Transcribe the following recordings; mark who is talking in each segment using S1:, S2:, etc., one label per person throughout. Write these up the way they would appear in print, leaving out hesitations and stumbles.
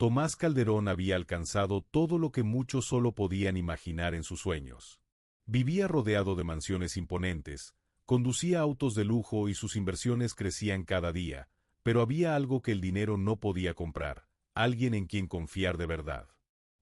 S1: Tomás Calderón había alcanzado todo lo que muchos solo podían imaginar en sus sueños. Vivía rodeado de mansiones imponentes, conducía autos de lujo y sus inversiones crecían cada día, pero había algo que el dinero no podía comprar, alguien en quien confiar de verdad.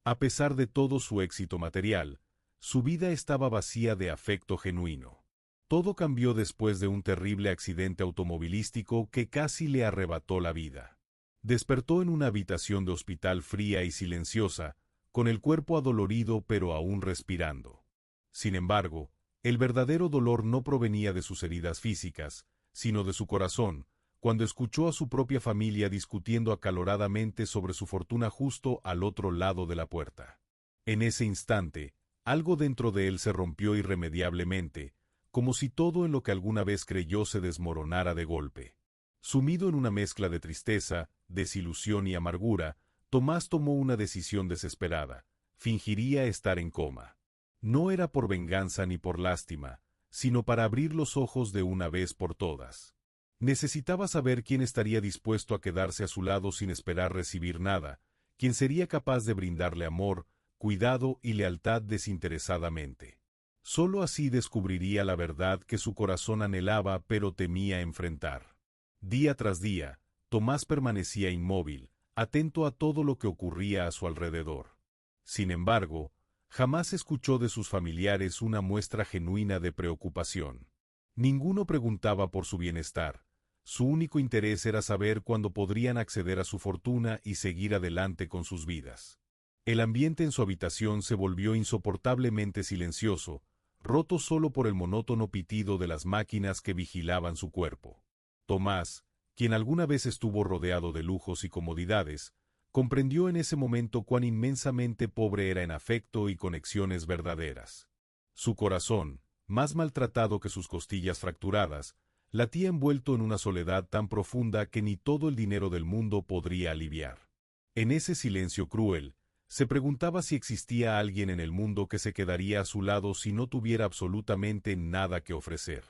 S1: A pesar de todo su éxito material, su vida estaba vacía de afecto genuino. Todo cambió después de un terrible accidente automovilístico que casi le arrebató la vida. Despertó en una habitación de hospital fría y silenciosa, con el cuerpo adolorido pero aún respirando. Sin embargo, el verdadero dolor no provenía de sus heridas físicas, sino de su corazón, cuando escuchó a su propia familia discutiendo acaloradamente sobre su fortuna justo al otro lado de la puerta. En ese instante, algo dentro de él se rompió irremediablemente, como si todo en lo que alguna vez creyó se desmoronara de golpe. Sumido en una mezcla de tristeza, desilusión y amargura, Tomás tomó una decisión desesperada: fingiría estar en coma. No era por venganza ni por lástima, sino para abrir los ojos de una vez por todas. Necesitaba saber quién estaría dispuesto a quedarse a su lado sin esperar recibir nada, quién sería capaz de brindarle amor, cuidado y lealtad desinteresadamente. Solo así descubriría la verdad que su corazón anhelaba pero temía enfrentar. Día tras día, Tomás permanecía inmóvil, atento a todo lo que ocurría a su alrededor. Sin embargo, jamás escuchó de sus familiares una muestra genuina de preocupación. Ninguno preguntaba por su bienestar. Su único interés era saber cuándo podrían acceder a su fortuna y seguir adelante con sus vidas. El ambiente en su habitación se volvió insoportablemente silencioso, roto solo por el monótono pitido de las máquinas que vigilaban su cuerpo. Tomás, quien alguna vez estuvo rodeado de lujos y comodidades, comprendió en ese momento cuán inmensamente pobre era en afecto y conexiones verdaderas. Su corazón, más maltratado que sus costillas fracturadas, latía envuelto en una soledad tan profunda que ni todo el dinero del mundo podría aliviar. En ese silencio cruel, se preguntaba si existía alguien en el mundo que se quedaría a su lado si no tuviera absolutamente nada que ofrecer.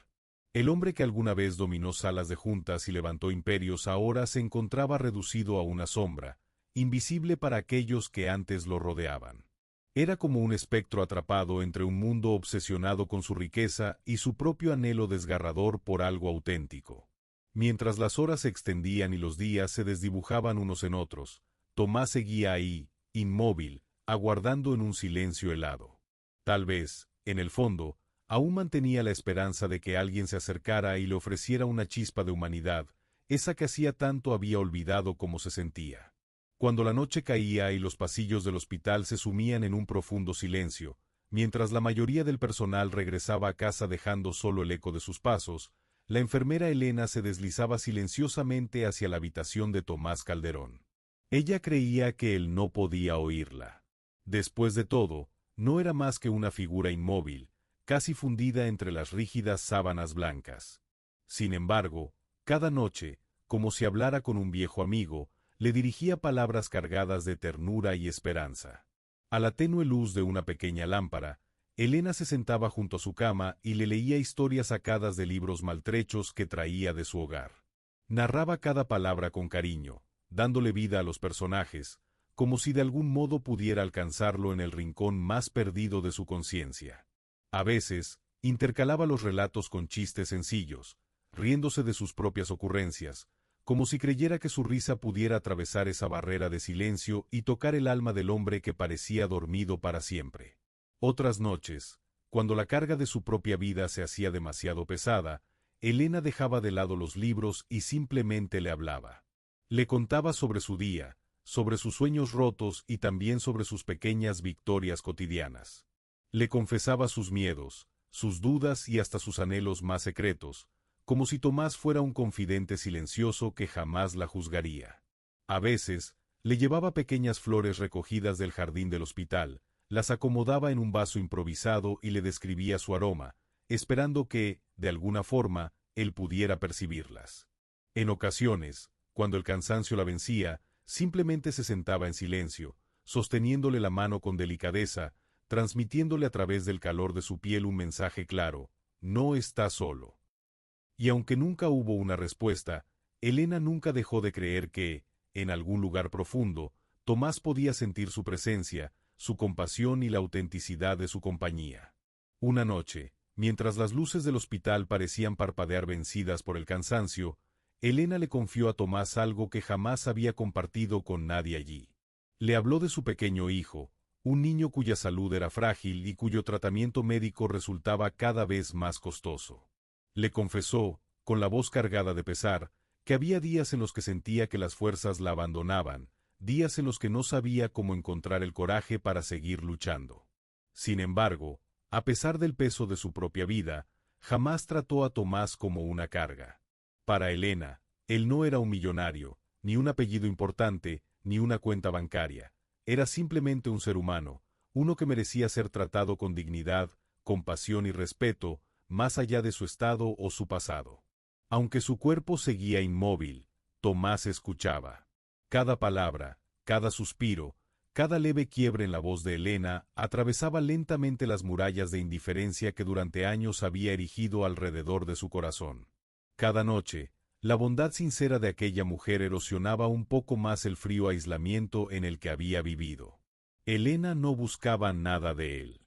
S1: El hombre que alguna vez dominó salas de juntas y levantó imperios ahora se encontraba reducido a una sombra, invisible para aquellos que antes lo rodeaban. Era como un espectro atrapado entre un mundo obsesionado con su riqueza y su propio anhelo desgarrador por algo auténtico. Mientras las horas se extendían y los días se desdibujaban unos en otros, Tomás seguía ahí, inmóvil, aguardando en un silencio helado. Tal vez, en el fondo, aún mantenía la esperanza de que alguien se acercara y le ofreciera una chispa de humanidad, esa que hacía tanto había olvidado cómo se sentía. Cuando la noche caía y los pasillos del hospital se sumían en un profundo silencio, mientras la mayoría del personal regresaba a casa dejando solo el eco de sus pasos, la enfermera Elena se deslizaba silenciosamente hacia la habitación de Tomás Calderón. Ella creía que él no podía oírla. Después de todo, no era más que una figura inmóvil, casi fundida entre las rígidas sábanas blancas. Sin embargo, cada noche, como si hablara con un viejo amigo, le dirigía palabras cargadas de ternura y esperanza. A la tenue luz de una pequeña lámpara, Elena se sentaba junto a su cama y le leía historias sacadas de libros maltrechos que traía de su hogar. Narraba cada palabra con cariño, dándole vida a los personajes, como si de algún modo pudiera alcanzarlo en el rincón más perdido de su conciencia. A veces, intercalaba los relatos con chistes sencillos, riéndose de sus propias ocurrencias, como si creyera que su risa pudiera atravesar esa barrera de silencio y tocar el alma del hombre que parecía dormido para siempre. Otras noches, cuando la carga de su propia vida se hacía demasiado pesada, Elena dejaba de lado los libros y simplemente le hablaba. Le contaba sobre su día, sobre sus sueños rotos y también sobre sus pequeñas victorias cotidianas. Le confesaba sus miedos, sus dudas y hasta sus anhelos más secretos, como si Tomás fuera un confidente silencioso que jamás la juzgaría. A veces, le llevaba pequeñas flores recogidas del jardín del hospital, las acomodaba en un vaso improvisado y le describía su aroma, esperando que, de alguna forma, él pudiera percibirlas. En ocasiones, cuando el cansancio la vencía, simplemente se sentaba en silencio, sosteniéndole la mano con delicadeza, transmitiéndole a través del calor de su piel un mensaje claro: no está solo. Y aunque nunca hubo una respuesta, Elena nunca dejó de creer que, en algún lugar profundo, Tomás podía sentir su presencia, su compasión y la autenticidad de su compañía. Una noche, mientras las luces del hospital parecían parpadear vencidas por el cansancio, Elena le confió a Tomás algo que jamás había compartido con nadie allí. Le habló de su pequeño hijo, un niño cuya salud era frágil y cuyo tratamiento médico resultaba cada vez más costoso. Le confesó, con la voz cargada de pesar, que había días en los que sentía que las fuerzas la abandonaban, días en los que no sabía cómo encontrar el coraje para seguir luchando. Sin embargo, a pesar del peso de su propia vida, jamás trató a Tomás como una carga. Para Elena, él no era un millonario, ni un apellido importante, ni una cuenta bancaria. Era simplemente un ser humano, uno que merecía ser tratado con dignidad, compasión y respeto, más allá de su estado o su pasado. Aunque su cuerpo seguía inmóvil, Tomás escuchaba. Cada palabra, cada suspiro, cada leve quiebre en la voz de Elena atravesaba lentamente las murallas de indiferencia que durante años había erigido alrededor de su corazón. Cada noche, la bondad sincera de aquella mujer erosionaba un poco más el frío aislamiento en el que había vivido. Elena no buscaba nada de él.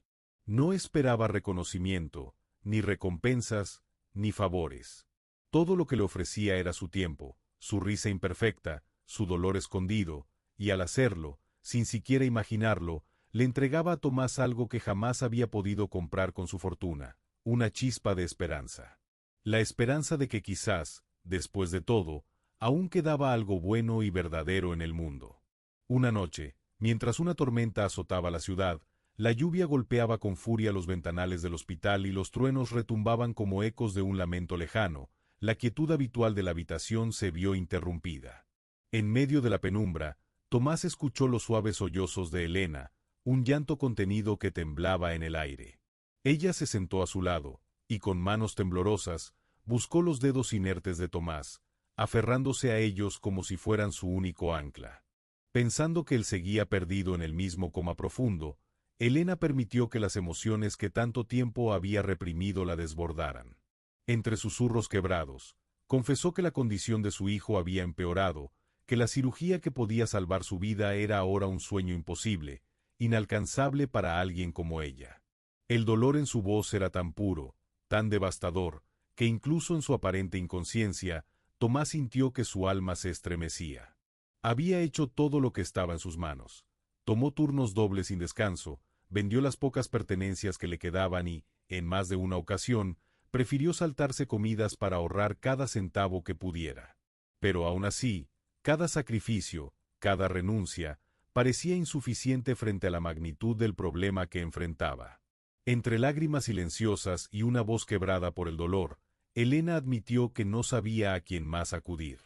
S1: No esperaba reconocimiento, ni recompensas, ni favores. Todo lo que le ofrecía era su tiempo, su risa imperfecta, su dolor escondido, y al hacerlo, sin siquiera imaginarlo, le entregaba a Tomás algo que jamás había podido comprar con su fortuna, una chispa de esperanza. La esperanza de que quizás, después de todo, aún quedaba algo bueno y verdadero en el mundo. Una noche, mientras una tormenta azotaba la ciudad, la lluvia golpeaba con furia los ventanales del hospital y los truenos retumbaban como ecos de un lamento lejano. La quietud habitual de la habitación se vio interrumpida. En medio de la penumbra, Tomás escuchó los suaves sollozos de Elena, un llanto contenido que temblaba en el aire. Ella se sentó a su lado, y con manos temblorosas, buscó los dedos inertes de Tomás, aferrándose a ellos como si fueran su único ancla. Pensando que él seguía perdido en el mismo coma profundo, Elena permitió que las emociones que tanto tiempo había reprimido la desbordaran. Entre susurros quebrados, confesó que la condición de su hijo había empeorado, que la cirugía que podía salvar su vida era ahora un sueño imposible, inalcanzable para alguien como ella. El dolor en su voz era tan puro, tan devastador, que incluso en su aparente inconsciencia, Tomás sintió que su alma se estremecía. Había hecho todo lo que estaba en sus manos. Tomó turnos dobles sin descanso, vendió las pocas pertenencias que le quedaban y, en más de una ocasión, prefirió saltarse comidas para ahorrar cada centavo que pudiera. Pero aún así, cada sacrificio, cada renuncia, parecía insuficiente frente a la magnitud del problema que enfrentaba. Entre lágrimas silenciosas y una voz quebrada por el dolor, Elena admitió que no sabía a quién más acudir.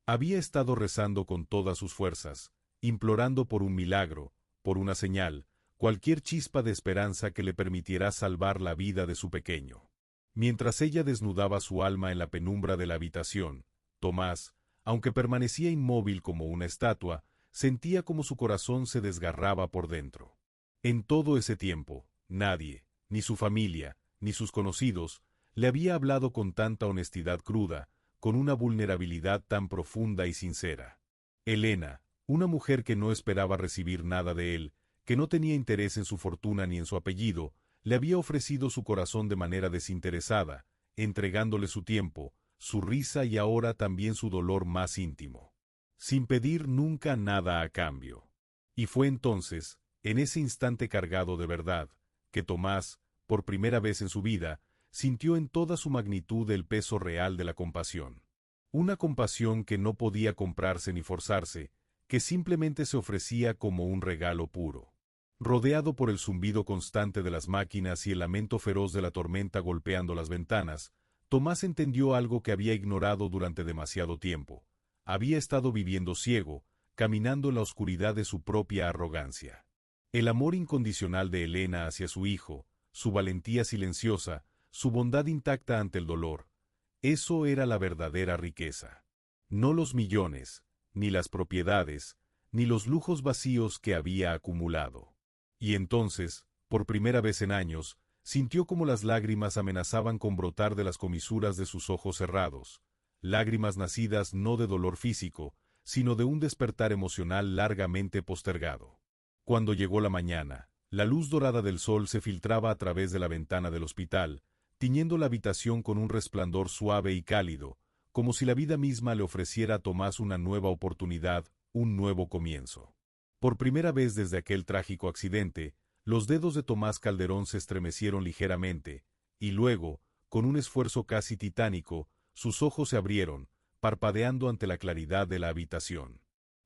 S1: Había estado rezando con todas sus fuerzas, implorando por un milagro, por una señal, cualquier chispa de esperanza que le permitiera salvar la vida de su pequeño. Mientras ella desnudaba su alma en la penumbra de la habitación, Tomás, aunque permanecía inmóvil como una estatua, sentía como su corazón se desgarraba por dentro. En todo ese tiempo, nadie, ni su familia, ni sus conocidos, le había hablado con tanta honestidad cruda, con una vulnerabilidad tan profunda y sincera. Elena, una mujer que no esperaba recibir nada de él, que no tenía interés en su fortuna ni en su apellido, le había ofrecido su corazón de manera desinteresada, entregándole su tiempo, su risa y ahora también su dolor más íntimo, sin pedir nunca nada a cambio. Y fue entonces, en ese instante cargado de verdad, que Tomás, por primera vez en su vida, sintió en toda su magnitud el peso real de la compasión. Una compasión que no podía comprarse ni forzarse, que simplemente se ofrecía como un regalo puro. Rodeado por el zumbido constante de las máquinas y el lamento feroz de la tormenta golpeando las ventanas, Tomás entendió algo que había ignorado durante demasiado tiempo. Había estado viviendo ciego, caminando en la oscuridad de su propia arrogancia. El amor incondicional de Elena hacia su hijo, su valentía silenciosa, su bondad intacta ante el dolor, eso era la verdadera riqueza. No los millones, ni las propiedades, ni los lujos vacíos que había acumulado. Y entonces, por primera vez en años, sintió como las lágrimas amenazaban con brotar de las comisuras de sus ojos cerrados, lágrimas nacidas no de dolor físico, sino de un despertar emocional largamente postergado. Cuando llegó la mañana, la luz dorada del sol se filtraba a través de la ventana del hospital, tiñendo la habitación con un resplandor suave y cálido, como si la vida misma le ofreciera a Tomás una nueva oportunidad, un nuevo comienzo. Por primera vez desde aquel trágico accidente, los dedos de Tomás Calderón se estremecieron ligeramente, y luego, con un esfuerzo casi titánico, sus ojos se abrieron, parpadeando ante la claridad de la habitación.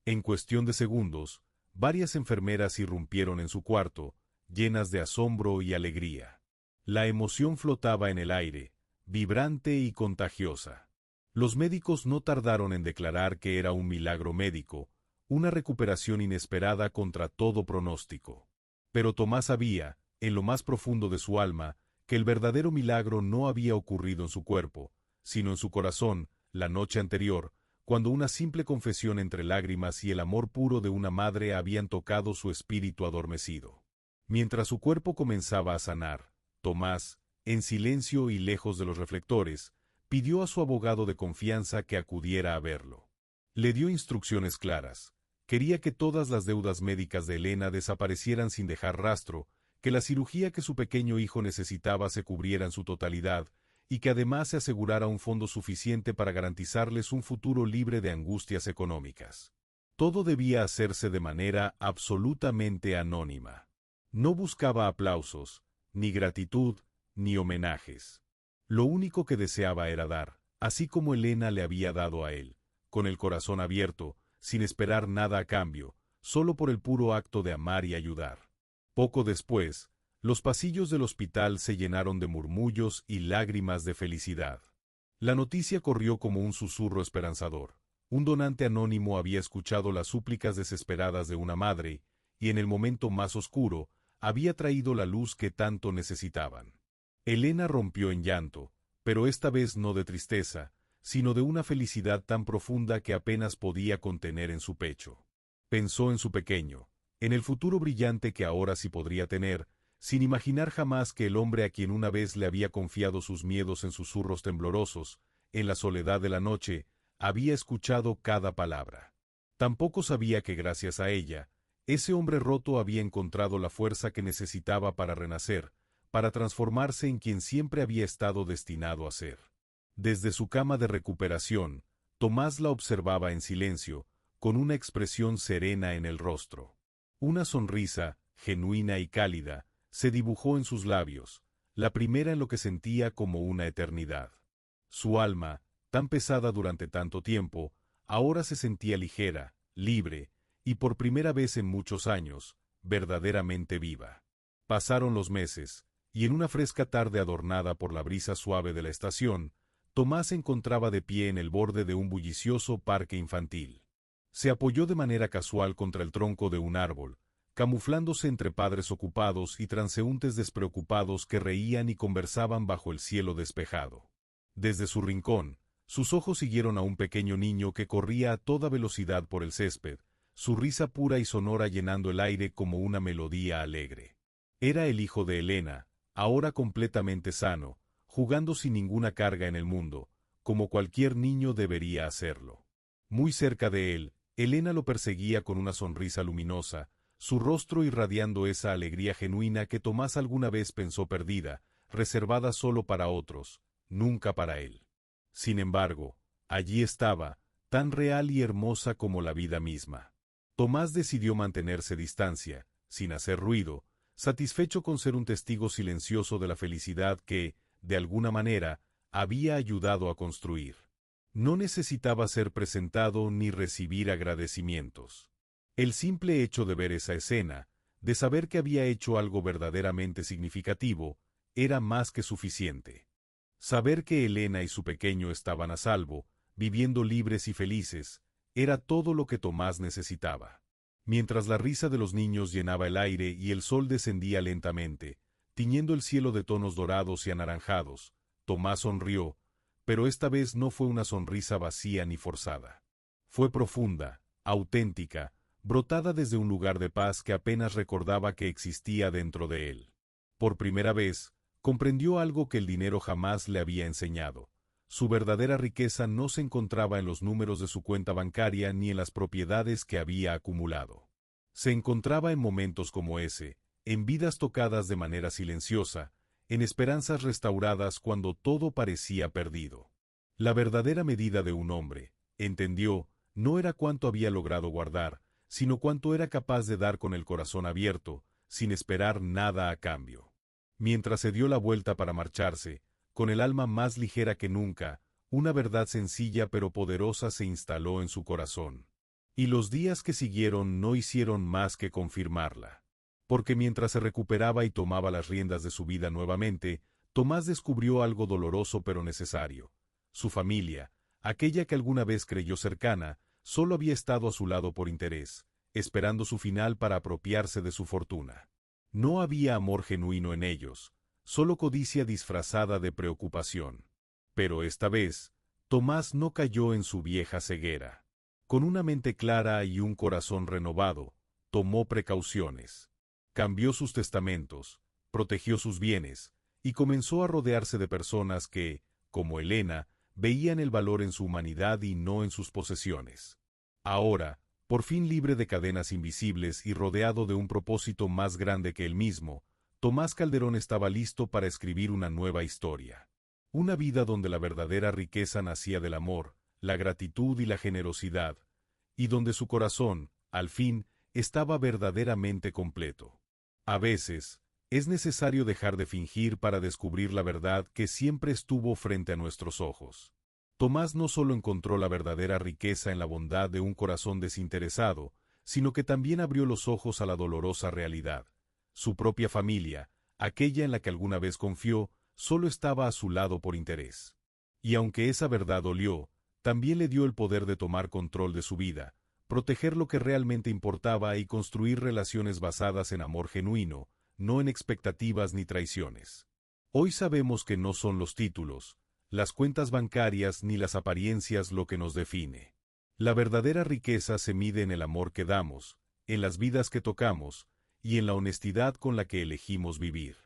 S1: En cuestión de segundos, varias enfermeras irrumpieron en su cuarto, llenas de asombro y alegría. La emoción flotaba en el aire, vibrante y contagiosa. Los médicos no tardaron en declarar que era un milagro médico, una recuperación inesperada contra todo pronóstico. Pero Tomás sabía, en lo más profundo de su alma, que el verdadero milagro no había ocurrido en su cuerpo, sino en su corazón, la noche anterior, cuando una simple confesión entre lágrimas y el amor puro de una madre habían tocado su espíritu adormecido. Mientras su cuerpo comenzaba a sanar, Tomás, en silencio y lejos de los reflectores, pidió a su abogado de confianza que acudiera a verlo. Le dio instrucciones claras. Quería que todas las deudas médicas de Elena desaparecieran sin dejar rastro, que la cirugía que su pequeño hijo necesitaba se cubriera en su totalidad, y que además se asegurara un fondo suficiente para garantizarles un futuro libre de angustias económicas. Todo debía hacerse de manera absolutamente anónima. No buscaba aplausos, ni gratitud, ni homenajes. Lo único que deseaba era dar, así como Elena le había dado a él, con el corazón abierto, sin esperar nada a cambio, solo por el puro acto de amar y ayudar. Poco después, los pasillos del hospital se llenaron de murmullos y lágrimas de felicidad. La noticia corrió como un susurro esperanzador. Un donante anónimo había escuchado las súplicas desesperadas de una madre, y en el momento más oscuro, había traído la luz que tanto necesitaban. Elena rompió en llanto, pero esta vez no de tristeza, sino de una felicidad tan profunda que apenas podía contener en su pecho. Pensó en su pequeño, en el futuro brillante que ahora sí podría tener, sin imaginar jamás que el hombre a quien una vez le había confiado sus miedos en susurros temblorosos, en la soledad de la noche, había escuchado cada palabra. Tampoco sabía que gracias a ella, ese hombre roto había encontrado la fuerza que necesitaba para renacer, para transformarse en quien siempre había estado destinado a ser. Desde su cama de recuperación, Tomás la observaba en silencio, con una expresión serena en el rostro. Una sonrisa, genuina y cálida, se dibujó en sus labios, la primera en lo que sentía como una eternidad. Su alma, tan pesada durante tanto tiempo, ahora se sentía ligera, libre, y por primera vez en muchos años, verdaderamente viva. Pasaron los meses, y en una fresca tarde adornada por la brisa suave de la estación, Tomás se encontraba de pie en el borde de un bullicioso parque infantil. Se apoyó de manera casual contra el tronco de un árbol, camuflándose entre padres ocupados y transeúntes despreocupados que reían y conversaban bajo el cielo despejado. Desde su rincón, sus ojos siguieron a un pequeño niño que corría a toda velocidad por el césped, su risa pura y sonora llenando el aire como una melodía alegre. Era el hijo de Elena, ahora completamente sano, jugando sin ninguna carga en el mundo, como cualquier niño debería hacerlo. Muy cerca de él, Elena lo perseguía con una sonrisa luminosa, su rostro irradiando esa alegría genuina que Tomás alguna vez pensó perdida, reservada solo para otros, nunca para él. Sin embargo, allí estaba, tan real y hermosa como la vida misma. Tomás decidió mantenerse distancia, sin hacer ruido, satisfecho con ser un testigo silencioso de la felicidad que, de alguna manera, había ayudado a construir. No necesitaba ser presentado ni recibir agradecimientos. El simple hecho de ver esa escena, de saber que había hecho algo verdaderamente significativo, era más que suficiente. Saber que Elena y su pequeño estaban a salvo, viviendo libres y felices, era todo lo que Tomás necesitaba. Mientras la risa de los niños llenaba el aire y el sol descendía lentamente, tiñendo el cielo de tonos dorados y anaranjados, Tomás sonrió, pero esta vez no fue una sonrisa vacía ni forzada. Fue profunda, auténtica, brotada desde un lugar de paz que apenas recordaba que existía dentro de él. Por primera vez, comprendió algo que el dinero jamás le había enseñado. su verdadera riqueza no se encontraba en los números de su cuenta bancaria ni en las propiedades que había acumulado. Se encontraba en momentos como ese, en vidas tocadas de manera silenciosa, en esperanzas restauradas cuando todo parecía perdido. La verdadera medida de un hombre, entendió, no era cuánto había logrado guardar, sino cuánto era capaz de dar con el corazón abierto, sin esperar nada a cambio. Mientras se dio la vuelta para marcharse, con el alma más ligera que nunca, una verdad sencilla pero poderosa se instaló en su corazón. Y los días que siguieron no hicieron más que confirmarla. Porque mientras se recuperaba y tomaba las riendas de su vida nuevamente, Tomás descubrió algo doloroso pero necesario. Su familia, aquella que alguna vez creyó cercana, solo había estado a su lado por interés, esperando su final para apropiarse de su fortuna. No había amor genuino en ellos, solo codicia disfrazada de preocupación. Pero esta vez, Tomás no cayó en su vieja ceguera. Con una mente clara y un corazón renovado, tomó precauciones. Cambió sus testamentos, protegió sus bienes, y comenzó a rodearse de personas que, como Elena, veían el valor en su humanidad y no en sus posesiones. Ahora, por fin libre de cadenas invisibles y rodeado de un propósito más grande que él mismo, Tomás Calderón estaba listo para escribir una nueva historia. Una vida donde la verdadera riqueza nacía del amor, la gratitud y la generosidad, y donde su corazón, al fin, estaba verdaderamente completo. A veces, es necesario dejar de fingir para descubrir la verdad que siempre estuvo frente a nuestros ojos. Tomás no solo encontró la verdadera riqueza en la bondad de un corazón desinteresado, sino que también abrió los ojos a la dolorosa realidad. Su propia familia, aquella en la que alguna vez confió, solo estaba a su lado por interés. Y aunque esa verdad dolió, también le dio el poder de tomar control de su vida, proteger lo que realmente importaba y construir relaciones basadas en amor genuino, no en expectativas ni traiciones. Hoy sabemos que no son los títulos, las cuentas bancarias ni las apariencias lo que nos define. La verdadera riqueza se mide en el amor que damos, en las vidas que tocamos, y en la honestidad con la que elegimos vivir.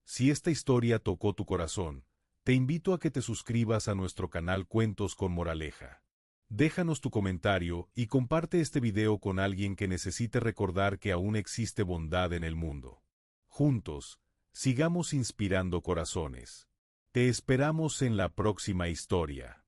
S1: Si esta historia tocó tu corazón, te invito a que te suscribas a nuestro canal Cuentos con Moraleja. Déjanos tu comentario y comparte este video con alguien que necesite recordar que aún existe bondad en el mundo. Juntos, sigamos inspirando corazones. Te esperamos en la próxima historia.